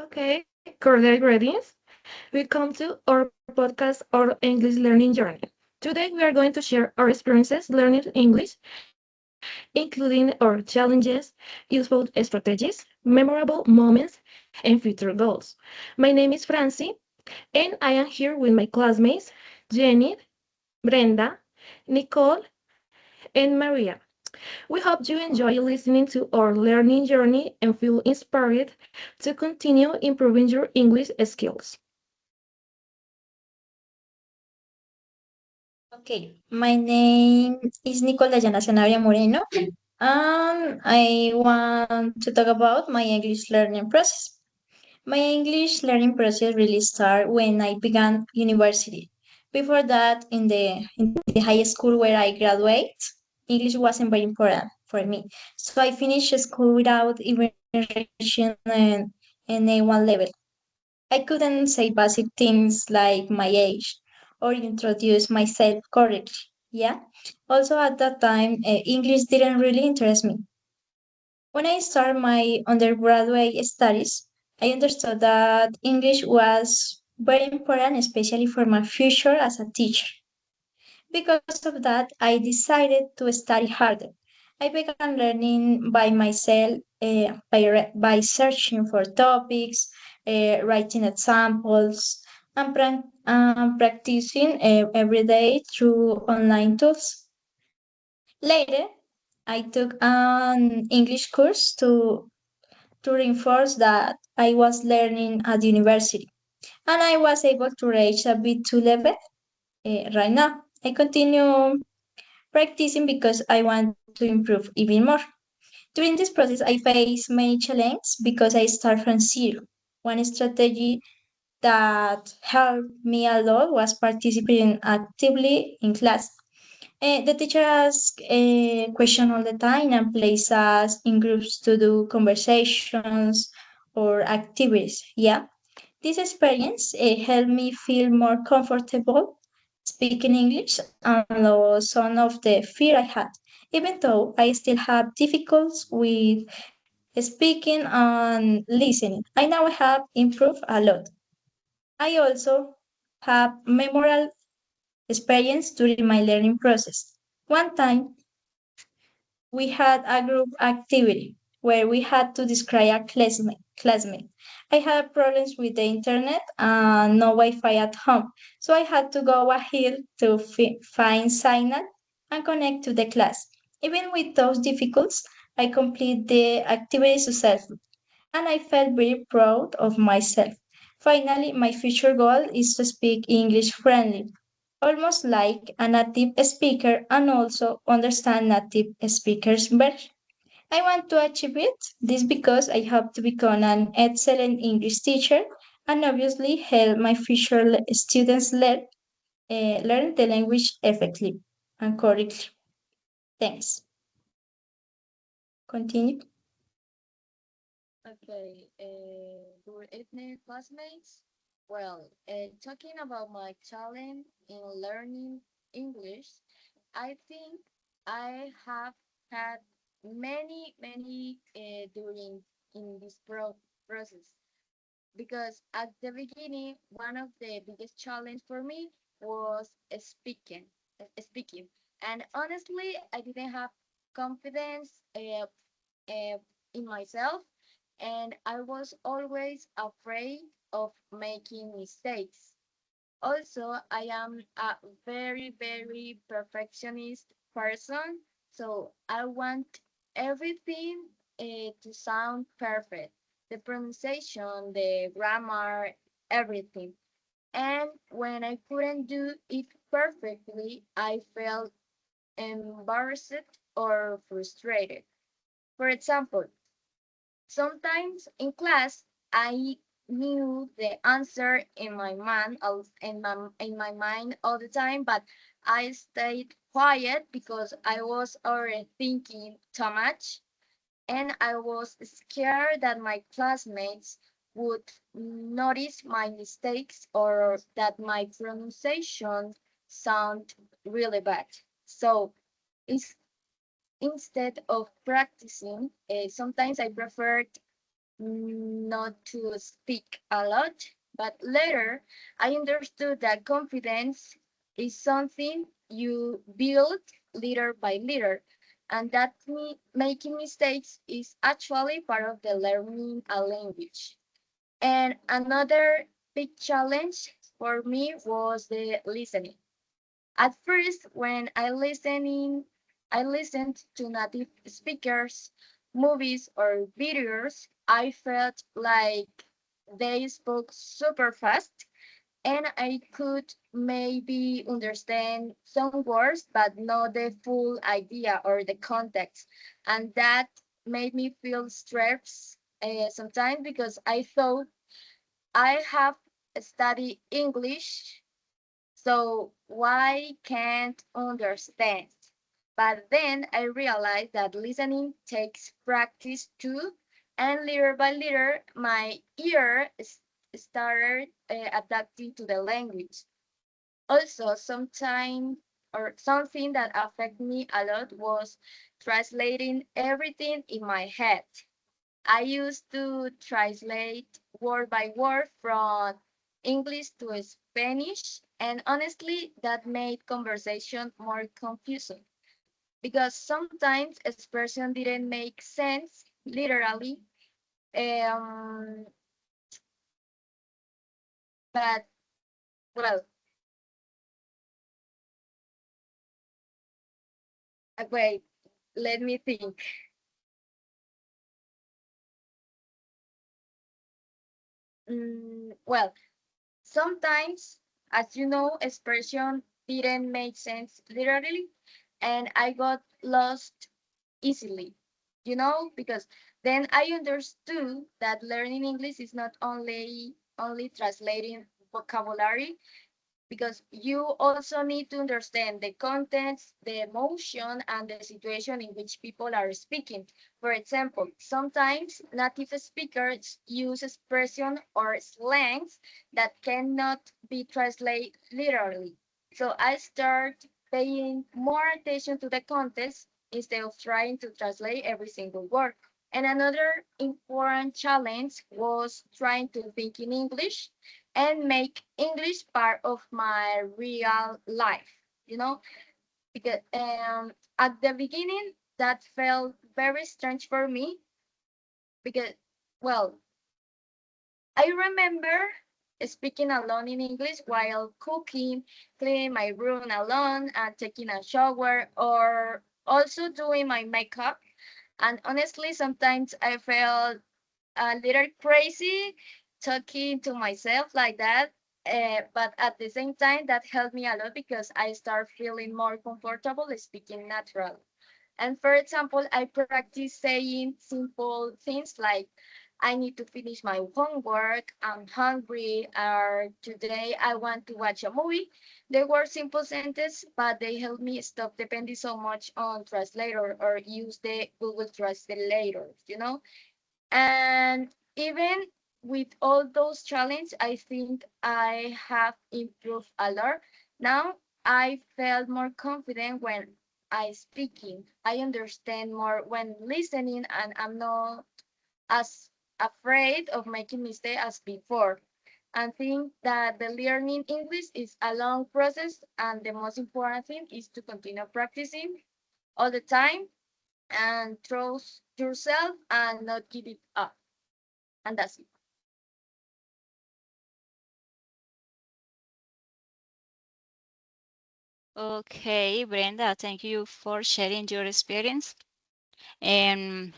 Okay, cordial greetings. Welcome to our podcast, our English learning journey. Today we are going to share our experiences learning English, including our challenges, useful strategies, memorable moments, and future goals. My name is Francie, and I am here with my classmates, Jenny, Brenda, Nicole, and Maria. We hope you enjoy listening to our learning journey and feel inspired to continue improving your English skills. Okay, my name is Nicole Dayana Sanabria Moreno, and I want to talk about my English learning process. My English learning process really started when I began university. Before that, in the high school where I graduate, English wasn't very important for me. So I finished school without even reaching an A1 level. I couldn't say basic things like my age or introduce myself correctly. Yeah. Also at that time, English didn't really interest me. When I started my undergraduate studies, I understood that English was very important, especially for my future as a teacher. Because of that, I decided to study harder. I began learning by myself, by searching for topics, writing examples, and practicing every day through online tools. Later, I took an English course to reinforce that I was learning at university, and I was able to reach a B2 level right now. I continue practicing because I want to improve even more. During this process, I face many challenges because I start from zero. One strategy that helped me a lot was participating actively in class. The teacher asks a question all the time and places us in groups to do conversations or activities. Yeah, this experience helped me feel more comfortable speaking English and lost some of the fear I had, even though I still have difficulties with speaking and listening. I now have improved a lot. I also have memorable experience during my learning process. One time, we had a group activity where we had to describe a classmate. I had problems with the internet and no Wi-Fi at home, so I had to go a hill to find signal and connect to the class. Even with those difficulties, I completed the activity successfully, and I felt very proud of myself. Finally, my future goal is to speak English friendly, almost like a native speaker, and also understand native speakers better. I want to achieve it. This because I hope to become an excellent English teacher and obviously help my future students learn the language effectively and correctly. Thanks. Continue. Okay, good evening, classmates. Well, talking about my challenge in learning English, I think I have had many during in this process because at the beginning, one of the biggest challenge for me was speaking, and honestly, I didn't have confidence in myself, and I was always afraid of making mistakes. Also, I am a very perfectionist person, so I want everything to sound perfect. The pronunciation, the grammar, everything. And when I couldn't do it perfectly, I felt embarrassed or frustrated. For example, sometimes in class, I knew the answer in my mind, in my mind all the time, but I stayed quiet because I was already thinking too much, and I was scared that my classmates would notice my mistakes or that my pronunciation sound really bad. So it's, instead of practicing, sometimes I preferred not to speak a lot, but later I understood that confidence is something you build little by little, and that making mistakes is actually part of the learning a language. And another big challenge for me was the listening. At first, when I listened to native speakers, movies or videos, I felt like they spoke super fast and I could maybe understand some words but not the full idea or the context. And that made me feel stressed sometimes because I thought I have studied English, so why can't understand? But then I realized that listening takes practice too, and little by little, my ear started adapting to the language. Also, sometime or something that affected me a lot was translating everything in my head. I used to translate word by word from English to Spanish, and honestly, that made conversation more confusing because sometimes expression didn't make sense literally. Um, but well, wait, let me think. Well, sometimes, as you know, expression didn't make sense literally, and I got lost easily, because then I understood that learning English is not only translating vocabulary, because you also need to understand the context, the emotion, and the situation in which people are speaking. For example, sometimes native speakers use expression or slangs that cannot be translated literally. So I start paying more attention to the context instead of trying to translate every single word. And another important challenge was trying to think in English and make English part of my real life, because at the beginning that felt very strange for me because, well, I remember speaking alone in English while cooking, cleaning my room alone, and taking a shower, or also doing my makeup. And honestly, sometimes I felt a little crazy talking to myself like that. But at the same time, that helped me a lot because I start feeling more comfortable speaking natural. And for example, I practice saying simple things like, I need to finish my homework, I'm hungry, or today I want to watch a movie. They were simple sentences, but they help me stop depending so much on translator or use the Google Translator, and even with all those challenges, I think I have improved a lot. Now I felt more confident when I speaking. I understand more when listening, and I'm not as afraid of making mistakes as before. I think that the learning English is a long process, and the most important thing is to continue practicing all the time and trust yourself and not give it up. And that's it. Okay, Brenda, thank you for sharing your experience and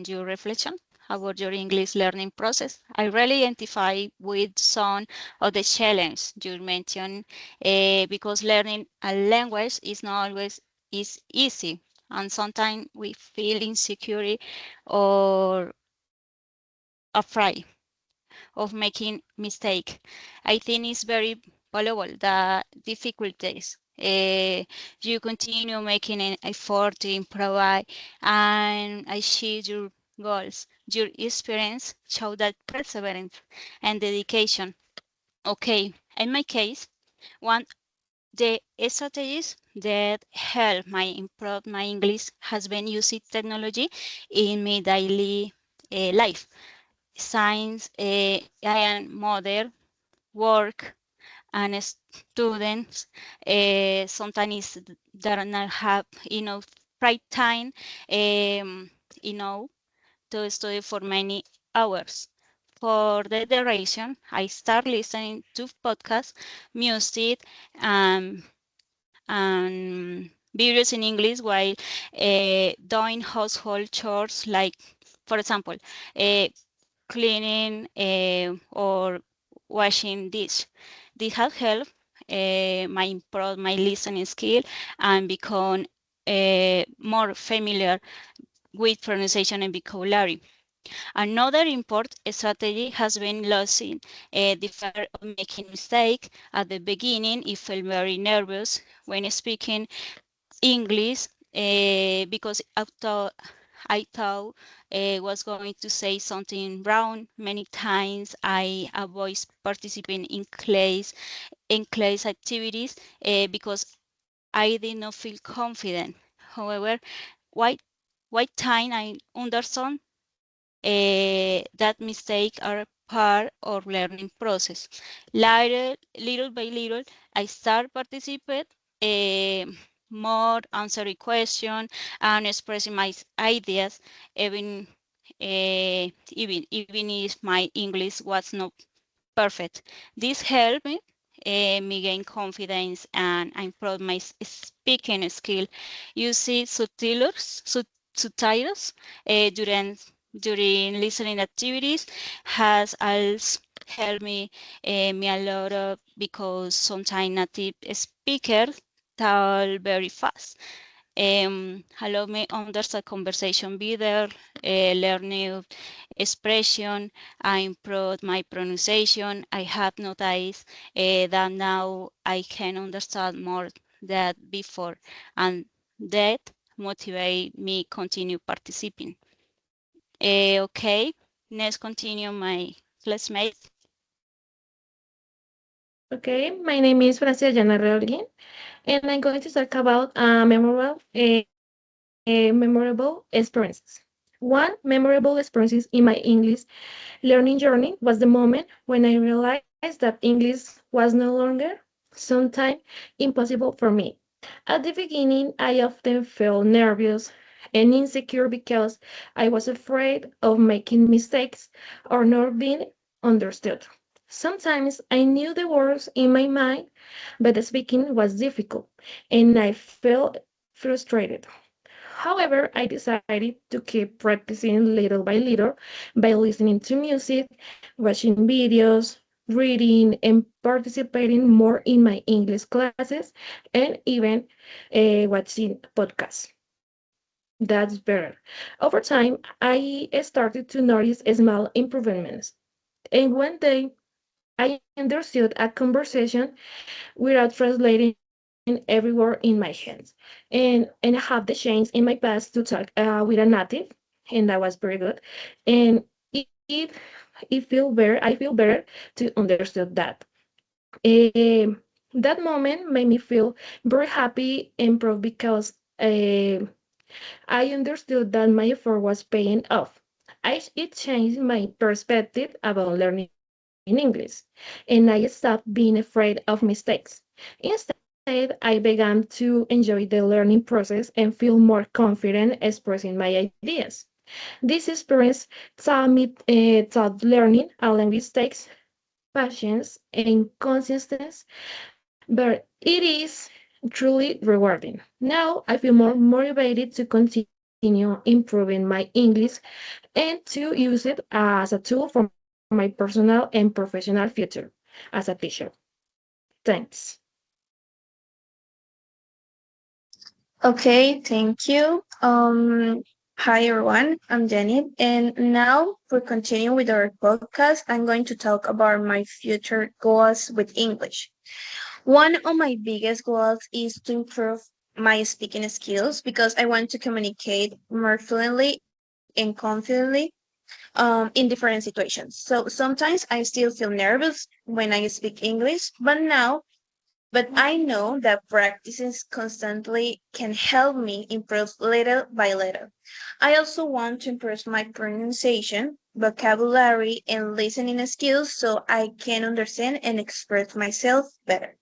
your reflection about your English learning process. I really identify with some of the challenge you mentioned because learning a language is not always is easy, and sometimes we feel insecure or afraid of making mistake. I think it's very valuable the difficulties. You continue making an effort to improve and achieve your goals. Your experience show that perseverance and dedication. Okay, in my case, one the strategies that help my improve my English has been using technology in my daily life. since I am mother, work, and students, sometimes that not have enough right time, you know, to study for many hours. For the duration, I start listening to podcasts, music, um, and videos in English while doing household chores, like, for example, uh, cleaning or washing dish. This has helped my improve my listening skill and become more familiar with pronunciation and vocabulary. Another important strategy has been losing the fear of making mistakes. At the beginning, I felt very nervous when speaking English because I thought was going to say something wrong. Many times I avoid participating in class activities because I did not feel confident. However, why time I understand that mistakes are part of learning process. Little by little, I start participate uh, more, answering question, and expressing my ideas, even even if my English was not perfect. This helped me gain confidence and improve my speaking skill. Using subtitles during listening activities has also helped me a lot of, because sometimes native speakers talk very fast. Allow me understand conversation better, learn new expression, I improve my pronunciation. I have noticed that now I can understand more than before, and that motivate me continue participating. Okay, let's continue my classmate. Okay, my name is Francia Jana Reolguin, and I'm going to talk about memorable experiences. One memorable experiences in my English learning journey was the moment when I realized that English was no longer sometimes impossible for me. At the beginning, I often felt nervous and insecure because I was afraid of making mistakes or not being understood. Sometimes I knew the words in my mind, but the speaking was difficult and I felt frustrated. However, I decided to keep practicing little by little by listening to music, watching videos, reading, and participating more in my English classes and even watching podcasts. That's better. Over time, I started to notice small improvements. And one day, I understood a conversation without translating every word in my hands. And I have the chance in my past to talk with a native, and that was very good. And it it feel better. I feel better to understood that. Um, that moment made me feel very happy and proud because I understood that my effort was paying off. It changed my perspective about learning English, and I stopped being afraid of mistakes. Instead, I began to enjoy the learning process and feel more confident expressing my ideas. This experience taught learning a language takes patience and consistency, but it is truly rewarding. Now I feel more motivated to continue improving my English and to use it as a tool for my personal and professional future as a teacher. Thanks. Okay, thank you. Hi everyone, I'm Jenny, and now for continue with our podcast, I'm going to talk about my future goals with English. One of my biggest goals is to improve my speaking skills because I want to communicate more fluently and confidently in different situations. So sometimes I still feel nervous when I speak English, but I know that practicing constantly can help me improve little by little. I also want to improve my pronunciation, vocabulary, and listening skills so I can understand and express myself better.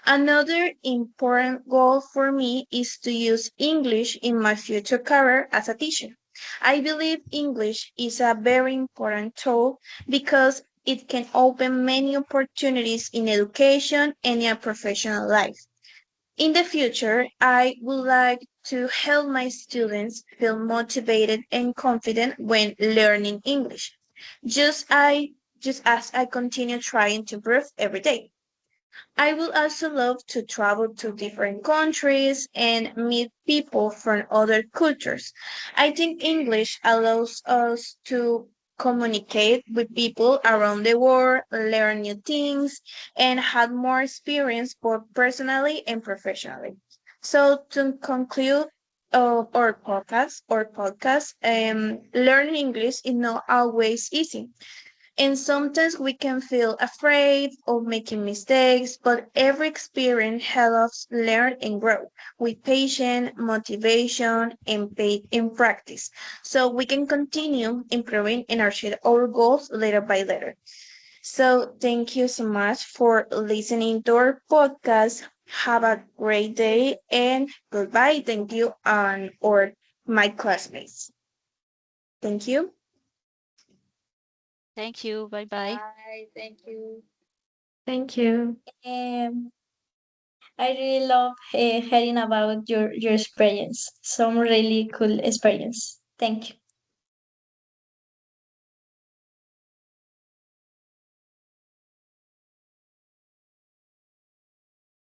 Another important goal for me is to use English in my future career as a teacher. I believe English is a very important tool because it can open many opportunities in education and in professional life. In the future, I would like to help my students feel motivated and confident when learning English, just I just as I continue trying to improve every day. I would also love to travel to different countries and meet people from other cultures. I think English allows us to communicate with people around the world, learn new things, and have more experience both personally and professionally. So to conclude our podcast, learning English is not always easy. And sometimes we can feel afraid of making mistakes, but every experience helps us learn and grow with patience, motivation, and practice. So we can continue improving and achieve our goals little by little. So thank you so much for listening to our podcast. Have a great day and goodbye. Thank you and or my classmates. Thank you. Thank you. Bye bye. Bye. Thank you. Thank you. Um, I really love hearing about your experience. Some really cool experience. Thank you.